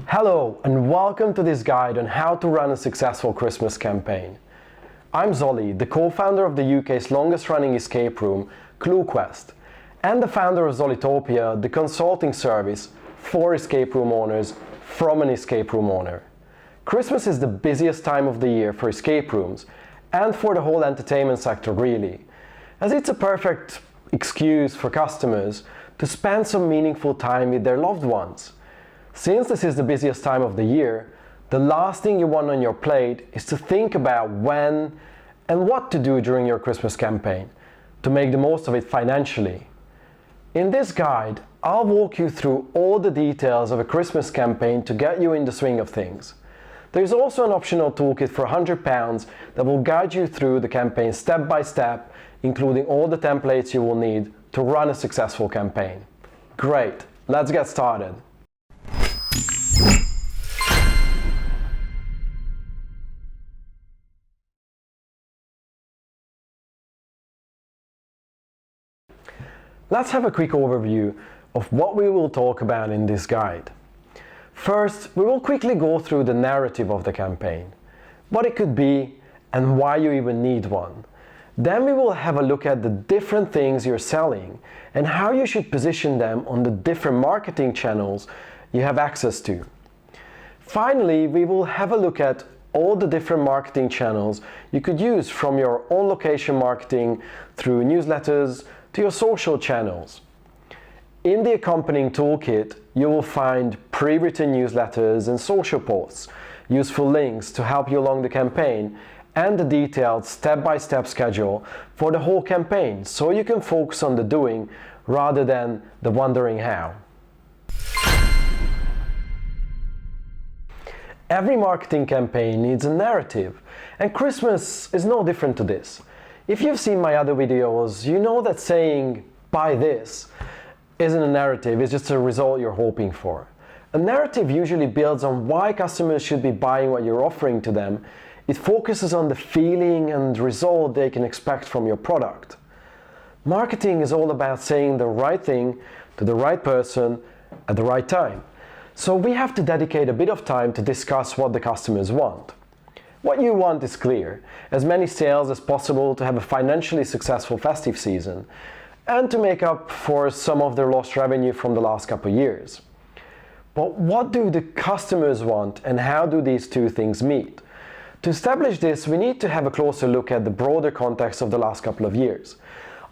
Hello and welcome to this guide on how to run a successful Christmas campaign. I'm Zolly, the co-founder of the UK's longest running escape room, ClueQuest, and the founder of Zollytopia, the consulting service for escape room owners from an escape room owner. Christmas is the busiest time of the year for escape rooms and for the whole entertainment sector really, as it's a perfect excuse for customers to spend some meaningful time with their loved ones. Since this is the busiest time of the year, the last thing you want on your plate is to think about when and what to do during your Christmas campaign to make the most of it financially. In this guide, I'll walk you through all the details of a Christmas campaign to get you in the swing of things. There's also an optional toolkit for £100 that will guide you through the campaign step by step, including all the templates you will need to run a successful campaign. Great, let's get started. Let's have a quick overview of what we will talk about in this guide. First, we will quickly go through the narrative of the campaign, what it could be and why you even need one. Then we will have a look at the different things you're selling and how you should position them on the different marketing channels you have access to. Finally, we will have a look at all the different marketing channels you could use, from your own location marketing through newsletters to your social channels. In the accompanying toolkit, you will find pre-written newsletters and social posts, useful links to help you along the campaign, and a detailed step-by-step schedule for the whole campaign, so you can focus on the doing rather than the wondering how. Every marketing campaign needs a narrative, and Christmas is no different to this. If you've seen my other videos, you know that saying, "buy this," isn't a narrative, it's just a result you're hoping for. A narrative usually builds on why customers should be buying what you're offering to them. It focuses on the feeling and result they can expect from your product. Marketing is all about saying the right thing to the right person at the right time. So we have to dedicate a bit of time to discuss what the customers want. What you want is clear: as many sales as possible to have a financially successful festive season and to make up for some of their lost revenue from the last couple of years. But what do the customers want, and how do these two things meet? To establish this, we need to have a closer look at the broader context of the last couple of years.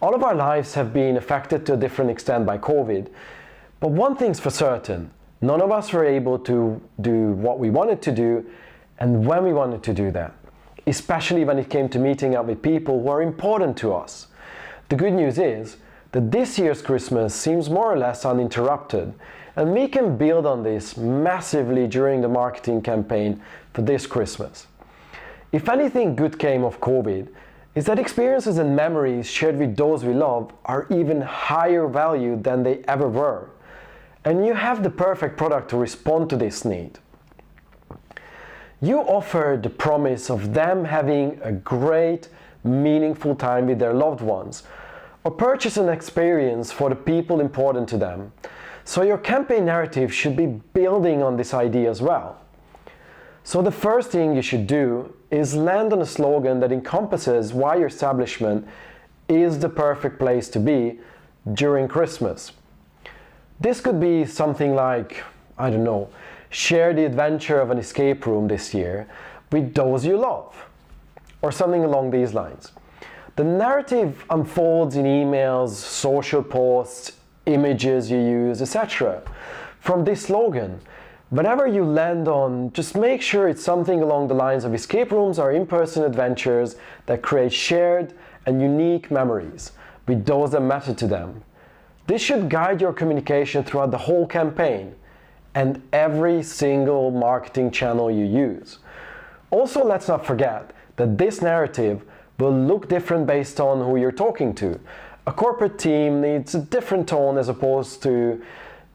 All of our lives have been affected to a different extent by COVID, but one thing's for certain: none of us were able to do what we wanted to do and when we wanted to do that, especially when it came to meeting up with people who are important to us. The good news is that this year's Christmas seems more or less uninterrupted, and we can build on this massively during the marketing campaign for this Christmas. If anything good came of COVID, is that experiences and memories shared with those we love are even higher value than they ever were. And you have the perfect product to respond to this need. You offer the promise of them having a great, meaningful time with their loved ones, or purchase an experience for the people important to them. So your campaign narrative should be building on this idea as well. So the first thing you should do is land on a slogan that encompasses why your establishment is the perfect place to be during Christmas. This could be something like, I don't know, share the adventure of an escape room this year with those you love, or something along these lines. The narrative unfolds in emails, social posts, images you use, etc. From this slogan, whatever you land on, just make sure it's something along the lines of escape rooms are in-person adventures that create shared and unique memories with those that matter to them. This should guide your communication throughout the whole campaign and every single marketing channel you use. Also, let's not forget that this narrative will look different based on who you're talking to. A corporate team needs a different tone as opposed to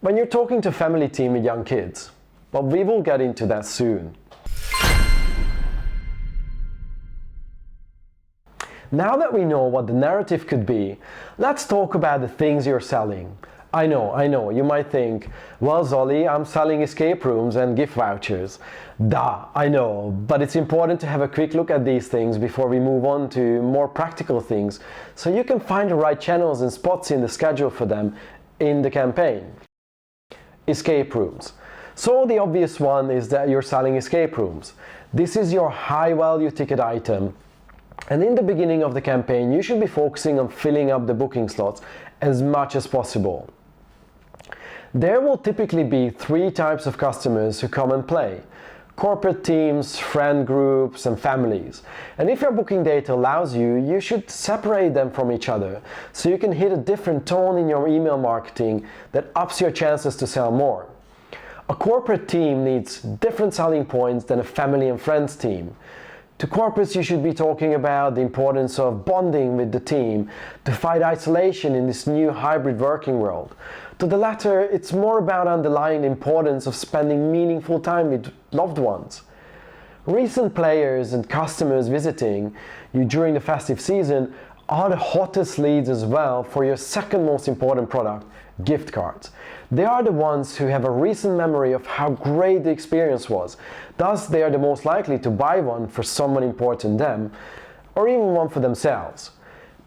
when you're talking to a family team with young kids. But we will get into that soon. Now that we know what the narrative could be, let's talk about the things you're selling. I know, you might think, well Zolly, I'm selling escape rooms and gift vouchers. Duh, I know, but it's important to have a quick look at these things before we move on to more practical things, so you can find the right channels and spots in the schedule for them in the campaign. Escape rooms. So the obvious one is that you're selling escape rooms. This is your high value ticket item, and in the beginning of the campaign you should be focusing on filling up the booking slots as much as possible. There will typically be three types of customers who come and play: corporate teams, friend groups, and families. And if your booking data allows you, you should separate them from each other so you can hit a different tone in your email marketing that ups your chances to sell more. A corporate team needs different selling points than a family and friends team. To corporates, you should be talking about the importance of bonding with the team to fight isolation in this new hybrid working world. To the latter, it's more about underlying the importance of spending meaningful time with loved ones. Recent players and customers visiting you during the festive season are the hottest leads as well for your second most important product, gift cards. They are the ones who have a recent memory of how great the experience was. Thus, they are the most likely to buy one for someone important to them, or even one for themselves.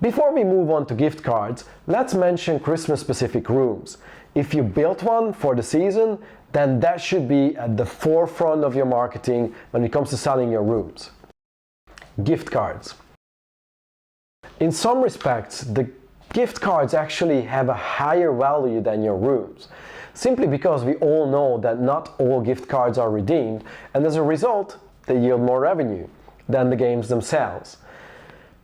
Before we move on to gift cards, let's mention Christmas-specific rooms. If you built one for the season, then that should be at the forefront of your marketing when it comes to selling your rooms. Gift cards. In some respects, the gift cards actually have a higher value than your rooms, simply because we all know that not all gift cards are redeemed, and as a result, they yield more revenue than the games themselves.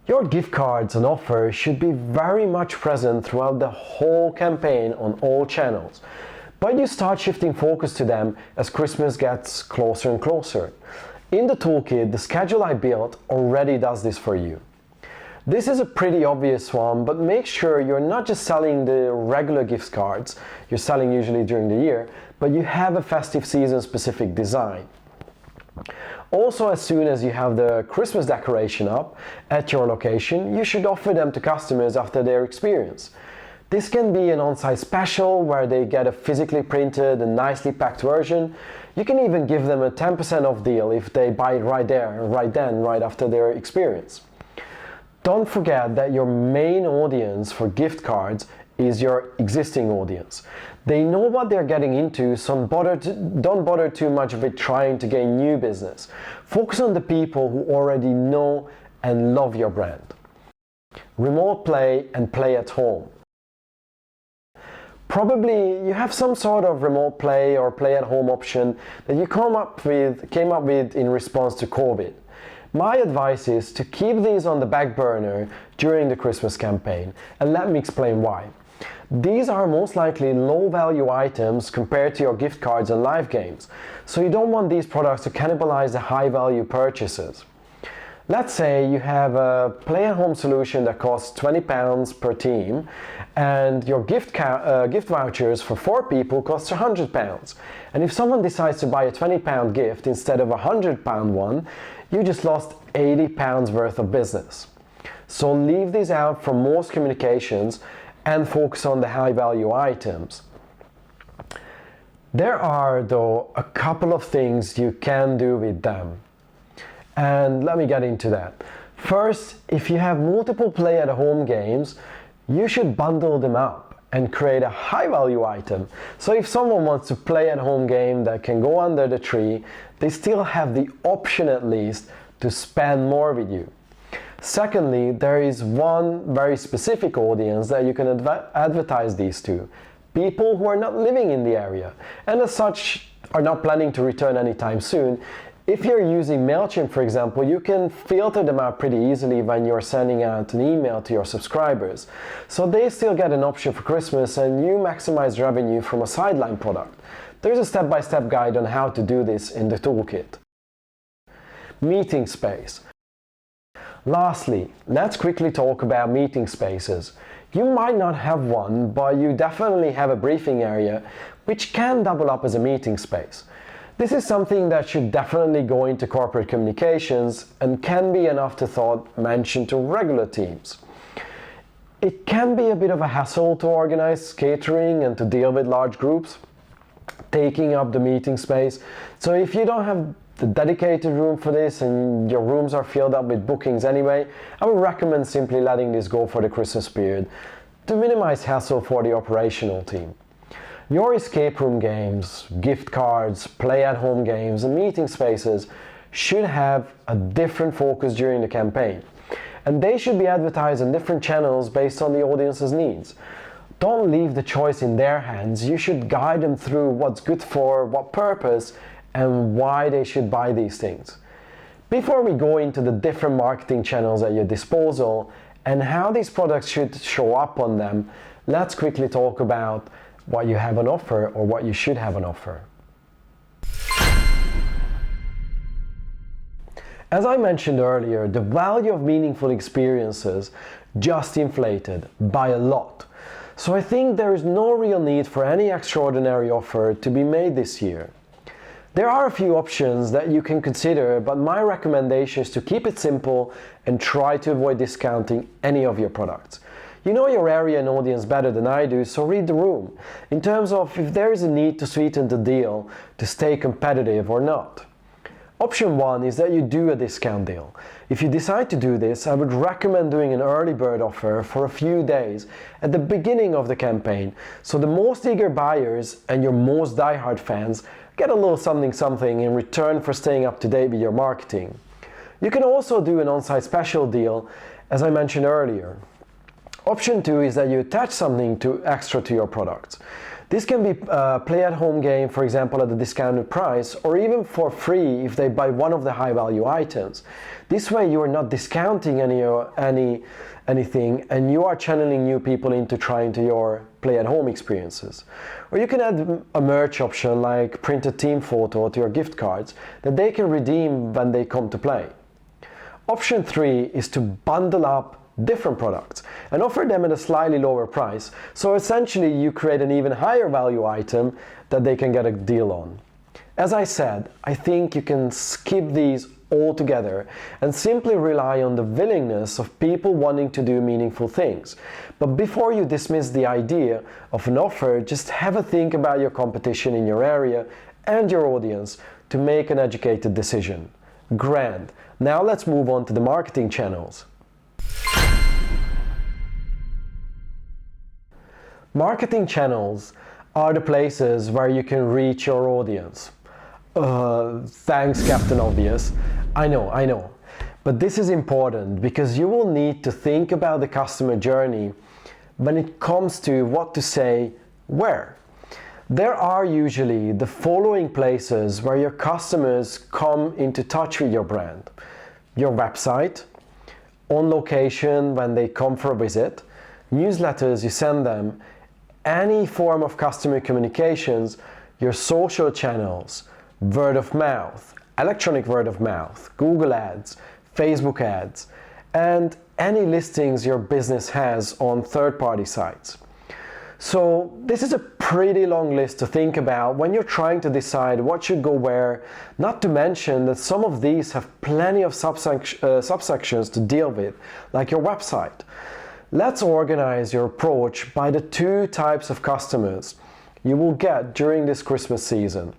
Your gift cards and offers should be very much present throughout the whole campaign on all channels, but you start shifting focus to them as Christmas gets closer and closer. In the toolkit, the schedule I built already does this for you. This is a pretty obvious one, but make sure you're not just selling the regular gift cards you're selling usually during the year, but you have a festive season specific design. Also, as soon as you have the Christmas decoration up at your location, you should offer them to customers after their experience. This can be an on-site special where they get a physically printed and nicely packed version. You can even give them a 10% off deal if they buy it right there, right then, right after their experience. Don't forget that your main audience for gift cards is your existing audience. They know what they're getting into, so don't bother too much with trying to gain new business. Focus on the people who already know and love your brand. Remote play and play at home. Probably you have some sort of remote play or play at home option that you came up with in response to COVID. My advice is to keep these on the back burner during the Christmas campaign, and let me explain why. These are most likely low value items compared to your gift cards and live games, so you don't want these products to cannibalize the high value purchases. Let's say you have a play at home solution that costs £20 per team, and your gift vouchers for 4 people costs £100. And if someone decides to buy a £20 gift instead of a £100 one, you just lost £80 worth of business. So leave these out from most communications and focus on the high value items. There are, though, a couple of things you can do with them. And let me get into that. First, if you have multiple play at home games, you should bundle them up and create a high value item. So if someone wants to play at home game that can go under the tree, they still have the option at least to spend more with you. Secondly, there is one very specific audience that you can advertise these to. People who are not living in the area and as such are not planning to return anytime soon. If you're using Mailchimp, for example, you can filter them out pretty easily when you're sending out an email to your subscribers. So they still get an option for Christmas and you maximize revenue from a sideline product. There's a step-by-step guide on how to do this in the toolkit. Meeting space. Lastly, let's quickly talk about meeting spaces. You might not have one, but you definitely have a briefing area which can double up as a meeting space. This is something that should definitely go into corporate communications and can be an afterthought mentioned to regular teams. It can be a bit of a hassle to organize catering and to deal with large groups, taking up the meeting space. So if you don't have the dedicated room for this and your rooms are filled up with bookings anyway, I would recommend simply letting this go for the Christmas period to minimize hassle for the operational team. Your escape room games, gift cards, play-at-home games and meeting spaces should have a different focus during the campaign. And they should be advertised on different channels based on the audience's needs. Don't leave the choice in their hands. You should guide them through what's good for what purpose and why they should buy these things. Before we go into the different marketing channels at your disposal and how these products should show up on them, let's quickly talk about what you have on offer or what you should have on offer. As I mentioned earlier, the value of meaningful experiences just inflated by a lot. So I think there is no real need for any extraordinary offer to be made this year. There are a few options that you can consider, but my recommendation is to keep it simple and try to avoid discounting any of your products. You know your area and audience better than I do, so read the room in terms of if there is a need to sweeten the deal to stay competitive or not. Option 1 is that you do a discount deal. If you decide to do this, I would recommend doing an early bird offer for a few days at the beginning of the campaign, so the most eager buyers and your most diehard fans get a little something in return for staying up to date with your marketing. You can also do an on-site special deal, as I mentioned earlier. Option 2 is that you attach something extra to your products. This can be a play-at-home game, for example, at a discounted price, or even for free if they buy one of the high-value items. This way you are not discounting anything and you are channeling new people into trying to your play-at-home experiences. Or you can add a merch option like printed team photo to your gift cards that they can redeem when they come to play. Option 3 is to bundle up different products and offer them at a slightly lower price. So essentially you create an even higher value item that they can get a deal on. As I said, I think you can skip these altogether and simply rely on the willingness of people wanting to do meaningful things. But before you dismiss the idea of an offer, just have a think about your competition in your area and your audience to make an educated decision. Grand. Now let's move on to the marketing channels. Marketing channels are the places where you can reach your audience. Thanks, Captain Obvious. I know. But this is important because you will need to think about the customer journey when it comes to what to say where. There are usually the following places where your customers come into touch with your brand. Your website, on location when they come for a visit, newsletters you send them, any form of customer communications, your social channels, word of mouth, electronic word of mouth, Google ads, Facebook ads, and any listings your business has on third-party sites. So this is a pretty long list to think about when you're trying to decide what should go where, not to mention that some of these have plenty of subsections to deal with, like your website. Let's organize your approach by the two types of customers you will get during this Christmas season.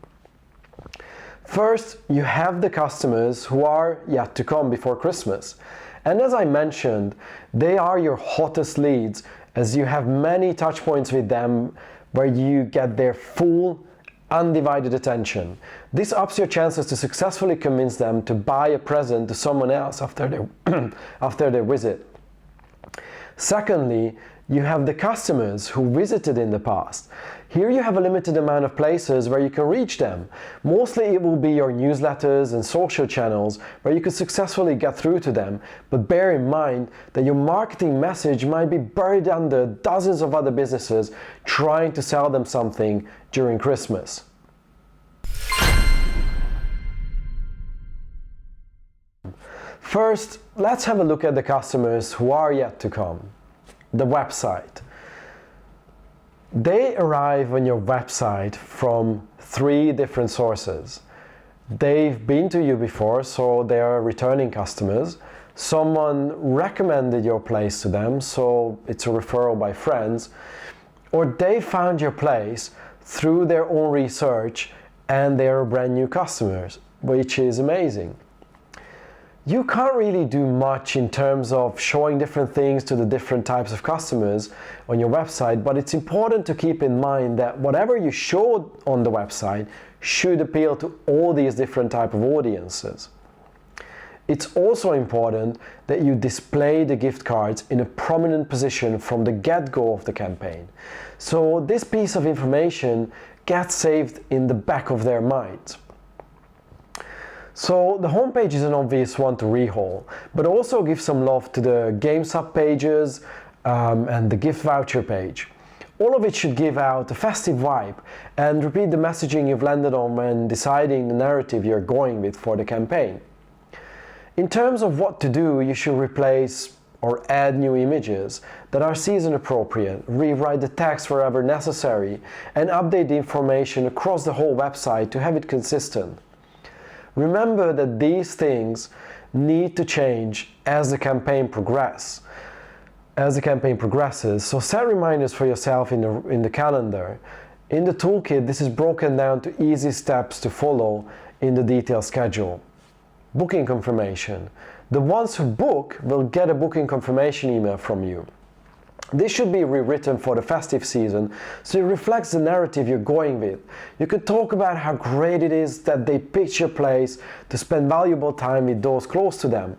First, you have the customers who are yet to come before Christmas. And as I mentioned, they are your hottest leads as you have many touch points with them where you get their full, undivided attention. This ups your chances to successfully convince them to buy a present to someone else after their visit. Secondly, you have the customers who visited in the past. Here you have a limited amount of places where you can reach them. Mostly it will be your newsletters and social channels where you can successfully get through to them, but bear in mind that your marketing message might be buried under dozens of other businesses trying to sell them something during Christmas. First, let's have a look at the customers who are yet to come. The website. They arrive on your website from 3 different sources. They've been to you before, so they are returning customers. someone recommended your place to them, so it's a referral by friends, or they found your place through their own research and they're brand new customers, which is amazing. You can't really do much in terms of showing different things to the different types of customers on your website, but it's important to keep in mind that whatever you show on the website should appeal to all these different types of audiences. It's also important that you display the gift cards in a prominent position from the get-go of the campaign. So this piece of information gets saved in the back of their minds. So the homepage is an obvious one to rehaul, but also give some love to the game sub pages and the gift voucher page. All of it should give out a festive vibe and repeat the messaging you've landed on when deciding the narrative you're going with for the campaign. In terms of what to do, you should replace or add new images that are season appropriate, rewrite the text wherever necessary, and update the information across the whole website to have it consistent. Remember that these things need to change as the campaign progresses. So set reminders for yourself in the calendar. In the toolkit, this is broken down to easy steps to follow in the detailed schedule. Booking confirmation. The ones who book will get a booking confirmation email from you. This should be rewritten for the festive season, so it reflects the narrative you're going with. You could talk about how great it is that they picked your place to spend valuable time with those close to them.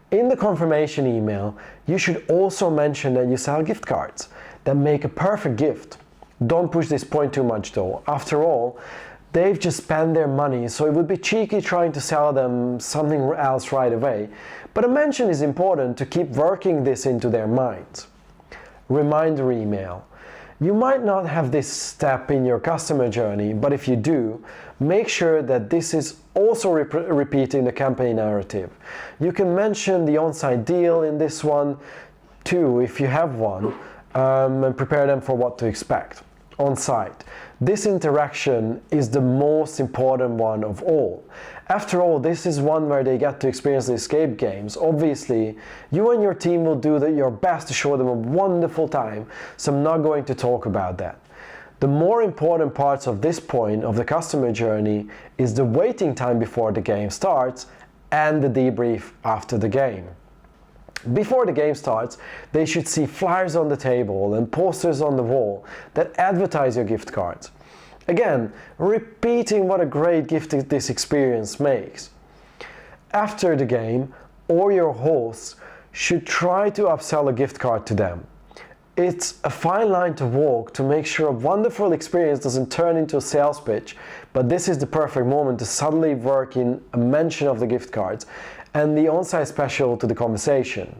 In the confirmation email, you should also mention that you sell gift cards that make a perfect gift. Don't push this point too much though. After all, they've just spent their money, so it would be cheeky trying to sell them something else right away. But a mention is important to keep working this into their minds. Reminder email. You might not have this step in your customer journey, but if you do, make sure that this is also repeating the campaign narrative. You can mention the on-site deal in this one too, if you have one, and prepare them for what to expect. On-site. This interaction is the most important one of all. After all, this is one where they get to experience the escape games. Obviously, you and your team will do your best to show them a wonderful time, so I'm not going to talk about that. The more important parts of this point of the customer journey is the waiting time before the game starts and the debrief after the game. Before the game starts, they should see flyers on the table and posters on the wall that advertise your gift cards. Again, repeating what a great gift this experience makes. After the game, or your hosts should try to upsell a gift card to them. It's a fine line to walk to make sure a wonderful experience doesn't turn into a sales pitch, but this is the perfect moment to subtly work in a mention of the gift cards and the on-site special to the conversation.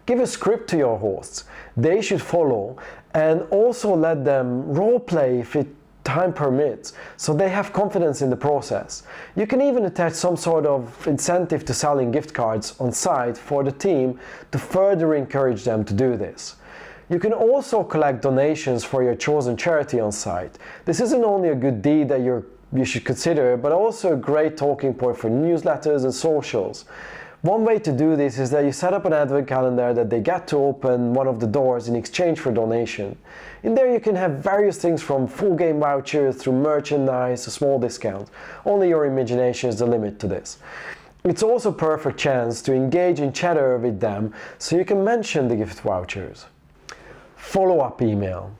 Give a script to your hosts. They should follow, and also let them role play if time permits, so they have confidence in the process. You can even attach some sort of incentive to selling gift cards on site for the team to further encourage them to do this. You can also collect donations for your chosen charity on site. This isn't only a good deed that you should consider, but also a great talking point for newsletters and socials. One way to do this is that you set up an advent calendar that they get to open one of the doors in exchange for donation. In there you can have various things from full game vouchers through merchandise to small discounts. Only your imagination is the limit to this. It's also a perfect chance to engage in chatter with them, so you can mention the gift vouchers. Follow-up email.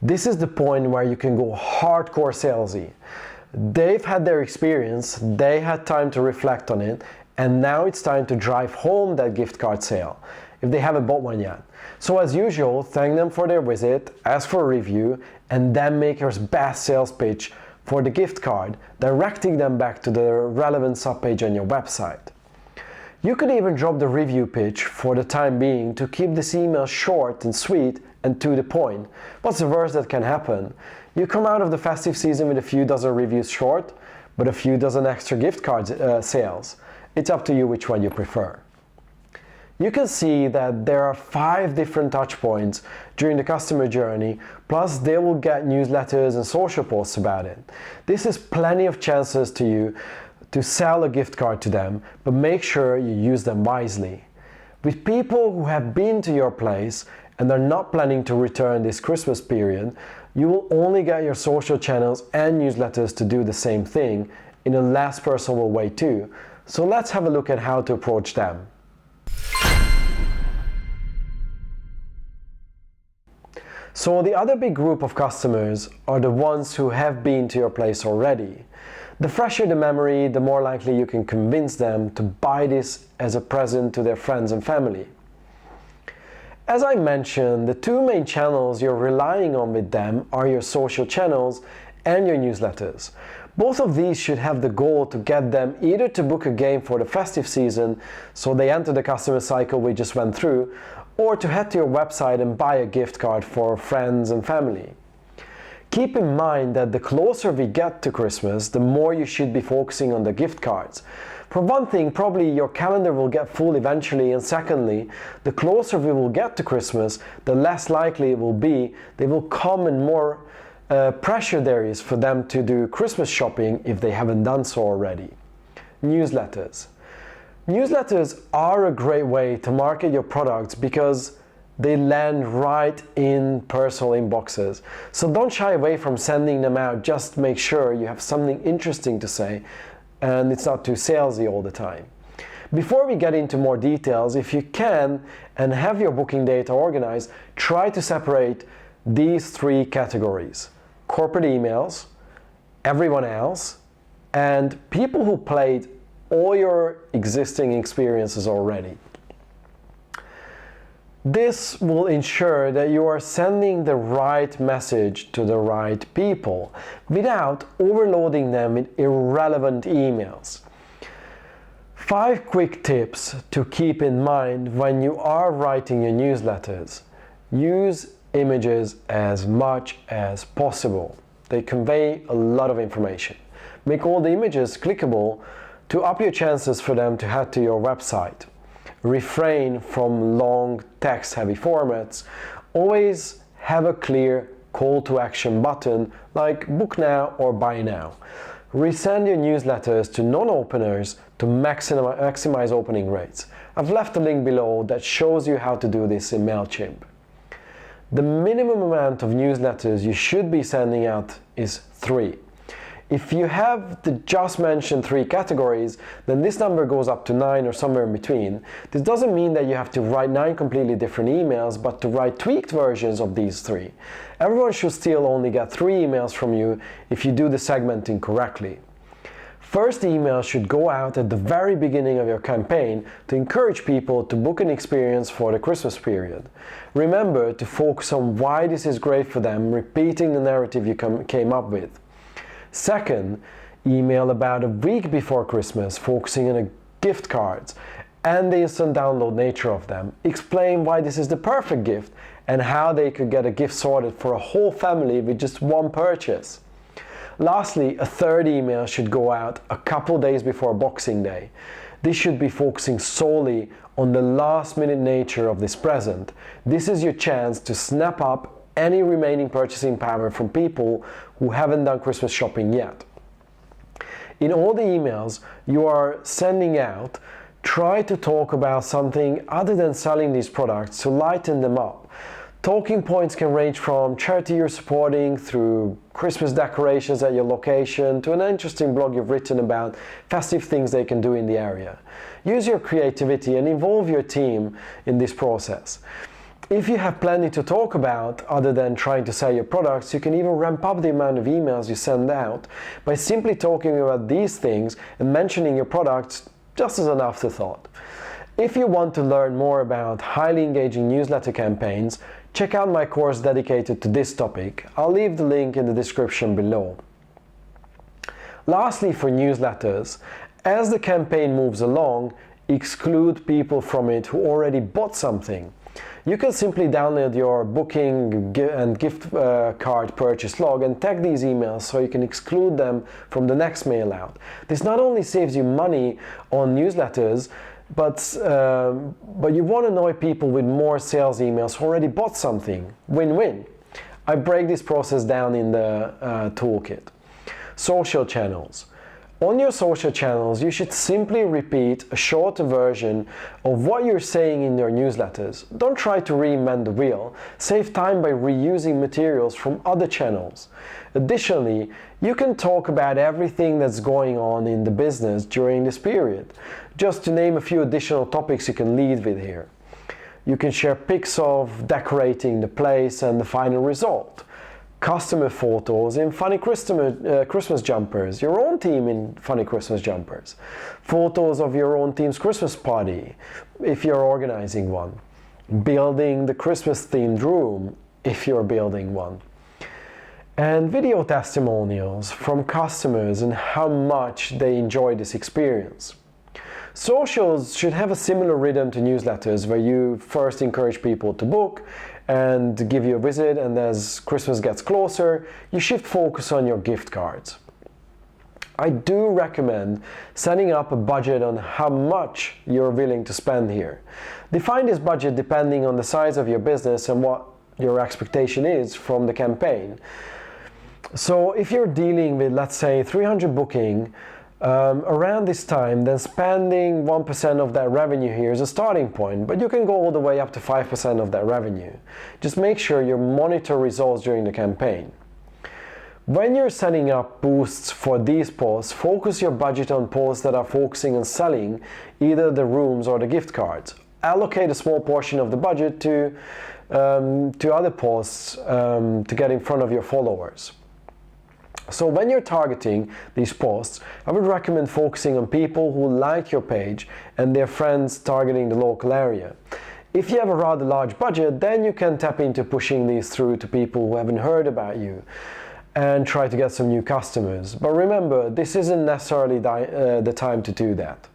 This is the point where you can go hardcore salesy. They've had their experience, they had time to reflect on it, and now it's time to drive home that gift card sale, if they haven't bought one yet. So as usual, thank them for their visit, ask for a review, and then make your best sales pitch for the gift card, directing them back to the relevant subpage on your website. You could even drop the review pitch for the time being to keep this email short and sweet and to the point. What's the worst that can happen? You come out of the festive season with a few dozen reviews short, but a few dozen extra gift cards sales. It's up to you which one you prefer. You can see that there are 5 different touch points during the customer journey, plus they will get newsletters and social posts about it. This is plenty of chances to you to sell a gift card to them, but make sure you use them wisely. With people who have been to your place and are not planning to return this Christmas period, you will only get your social channels and newsletters to do the same thing in a less personal way too. So let's have a look at how to approach them. So the other big group of customers are the ones who have been to your place already. The fresher the memory, the more likely you can convince them to buy this as a present to their friends and family. As I mentioned, the two main channels you're relying on with them are your social channels and your newsletters. Both of these should have the goal to get them either to book a game for the festive season, so they enter the customer cycle we just went through, or to head to your website and buy a gift card for friends and family. Keep in mind that the closer we get to Christmas, the more you should be focusing on the gift cards. For one thing, probably your calendar will get full eventually, and secondly, the closer we will get to Christmas, the less likely it will be they will come, and more pressure there is for them to do Christmas shopping if they haven't done so already. Newsletters. Newsletters are a great way to market your products because they land right in personal inboxes. So don't shy away from sending them out. Just make sure you have something interesting to say and it's not too salesy all the time. Before we get into more details, if you can and have your booking data organized, try to separate these three categories: corporate emails, everyone else, and people who played all your existing experiences already. This will ensure that you are sending the right message to the right people without overloading them with irrelevant emails. 5 quick tips to keep in mind when you are writing your newsletters. Use images as much as possible. They convey a lot of information. Make all the images clickable to up your chances for them to head to your website. Refrain from long text-heavy formats. Always have a clear call to action button like book now or buy now. Resend your newsletters to non-openers to maximize opening rates. I've left a link below that shows you how to do this in Mailchimp. The minimum amount of newsletters you should be sending out is 3. If you have the just mentioned 3 categories, then this number goes up to 9 or somewhere in between. This doesn't mean that you have to write 9 completely different emails, but to write tweaked versions of these 3. Everyone should still only get 3 emails from you if you do the segmenting correctly. First email should go out at the very beginning of your campaign to encourage people to book an experience for the Christmas period. Remember to focus on why this is great for them, repeating the narrative you came up with. Second, email about a week before Christmas, focusing on the gift cards and the instant download nature of them. Explain why this is the perfect gift and how they could get a gift sorted for a whole family with just one purchase. Lastly, a third email should go out a couple days before Boxing Day. This should be focusing solely on the last-minute nature of this present. This is your chance to snap up any remaining purchasing power from people who haven't done Christmas shopping yet. In all the emails you are sending out, try to talk about something other than selling these products to lighten them up. Talking points can range from charity you're supporting through Christmas decorations at your location to an interesting blog you've written about festive things they can do in the area. Use your creativity and involve your team in this process. If you have plenty to talk about other than trying to sell your products, you can even ramp up the amount of emails you send out by simply talking about these things and mentioning your products just as an afterthought. If you want to learn more about highly engaging newsletter campaigns, check out my course dedicated to this topic. I'll leave the link in the description below. Lastly, for newsletters, as the campaign moves along, exclude people from it who already bought something. You can simply download your booking and gift card purchase log and tag these emails so you can exclude them from the next mail out. This not only saves you money on newsletters, but you won't annoy people with more sales emails who already bought something. Win-win. I break this process down in the toolkit. Social channels. On your social channels, you should simply repeat a short version of what you're saying in your newsletters. Don't try to reinvent the wheel. Save time by reusing materials from other channels. Additionally, you can talk about everything that's going on in the business during this period. Just to name a few additional topics you can lead with here. You can share pics of decorating the place and the final result. Customer photos in funny Christmas jumpers, your own team in funny Christmas jumpers, photos of your own team's Christmas party, if you're organizing one, building the Christmas themed room, if you're building one, and video testimonials from customers and how much they enjoy this experience. Socials should have a similar rhythm to newsletters where you first encourage people to book and give you a visit, and as Christmas gets closer, you shift focus on your gift cards. I do recommend setting up a budget on how much you're willing to spend here. Define this budget depending on the size of your business and what your expectation is from the campaign. So if you're dealing with, let's say, 300 booking, around this time, then spending 1% of that revenue here is a starting point, but you can go all the way up to 5% of that revenue. Just make sure you monitor results during the campaign. When you're setting up boosts for these posts, focus your budget on posts that are focusing on selling either the rooms or the gift cards. Allocate a small portion of the budget to other posts to get in front of your followers. So when you're targeting these posts, I would recommend focusing on people who like your page and their friends targeting the local area. If you have a rather large budget, then you can tap into pushing these through to people who haven't heard about you and try to get some new customers. But remember, this isn't necessarily the time to do that.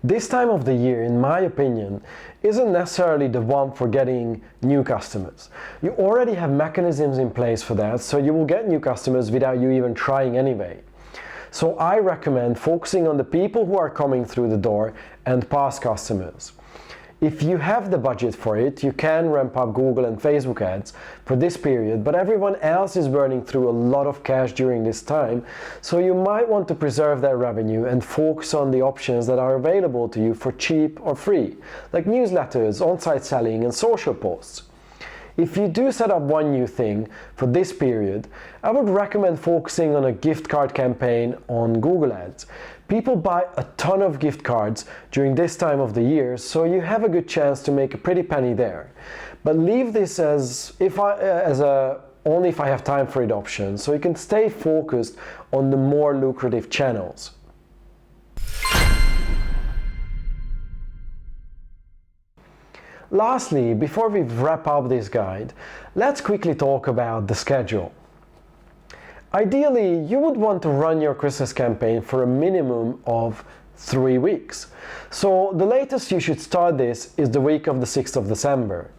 This time of the year, in my opinion, isn't necessarily the one for getting new customers. You already have mechanisms in place for that, so you will get new customers without you even trying anyway. So I recommend focusing on the people who are coming through the door and past customers. If you have the budget for it, you can ramp up Google and Facebook ads for this period, but everyone else is burning through a lot of cash during this time, so you might want to preserve that revenue and focus on the options that are available to you for cheap or free, like newsletters, on-site selling, and social posts. If you do set up one new thing for this period, I would recommend focusing on a gift card campaign on Google Ads. People buy a ton of gift cards during this time of the year, so you have a good chance to make a pretty penny there. But leave this as only if I have time for it option, so you can stay focused on the more lucrative channels. Lastly, before we wrap up this guide, let's quickly talk about the schedule. Ideally, you would want to run your Christmas campaign for a minimum of 3 weeks. So the latest you should start this is the week of the 6th of December.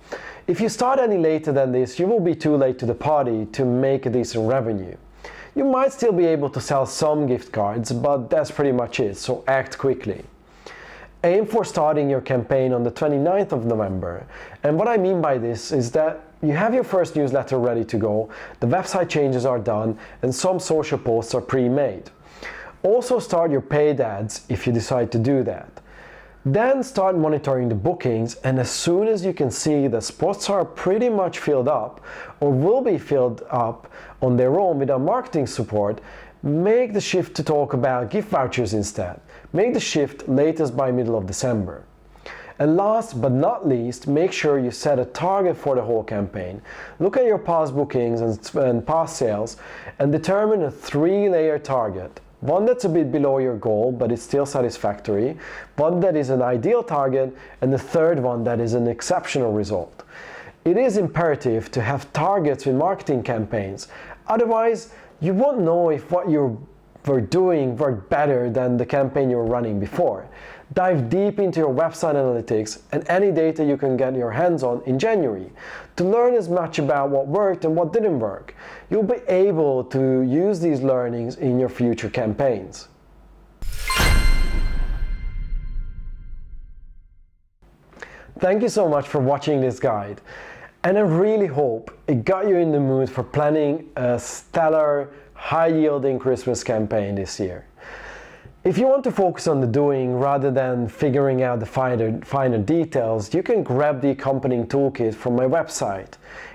If you start any later than this, you will be too late to the party to make a decent revenue. You might still be able to sell some gift cards, but that's pretty much it, so act quickly. Aim for starting your campaign on the 29th of November. And what I mean by this is that you have your first newsletter ready to go, the website changes are done, and some social posts are pre-made. Also start your paid ads if you decide to do that. Then start monitoring the bookings, and as soon as you can see the spots are pretty much filled up or will be filled up on their own without marketing support, make the shift to talk about gift vouchers instead. Make the shift latest by middle of December. And last but not least, make sure you set a target for the whole campaign. Look at your past bookings and past sales and determine a 3-layer target. One that's a bit below your goal, but it's still satisfactory. One that is an ideal target, and the third one that is an exceptional result. It is imperative to have targets with marketing campaigns. Otherwise, you won't know if what you were doing worked better than the campaign you were running before. Dive deep into your website analytics and any data you can get your hands on in January to learn as much about what worked and what didn't work. You'll be able to use these learnings in your future campaigns. Thank you so much for watching this guide. And I really hope it got you in the mood for planning a stellar, high-yielding Christmas campaign this year. If you want to focus on the doing rather than figuring out the finer details, you can grab the accompanying toolkit from my website.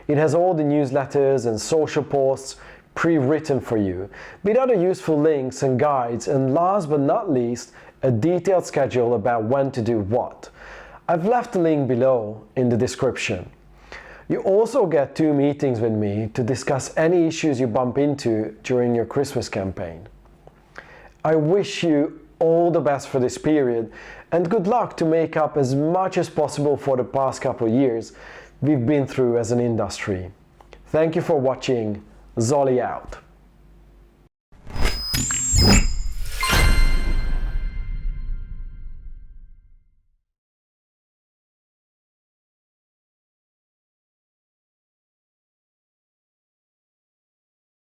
It has all the newsletters and social posts pre-written for you, with other useful links and guides, and last but not least, a detailed schedule about when to do what. I've left the link below in the description. You also get 2 meetings with me to discuss any issues you bump into during your Christmas campaign. I wish you all the best for this period and good luck to make up as much as possible for the past couple of years we've been through as an industry. Thank you for watching. Zolly out.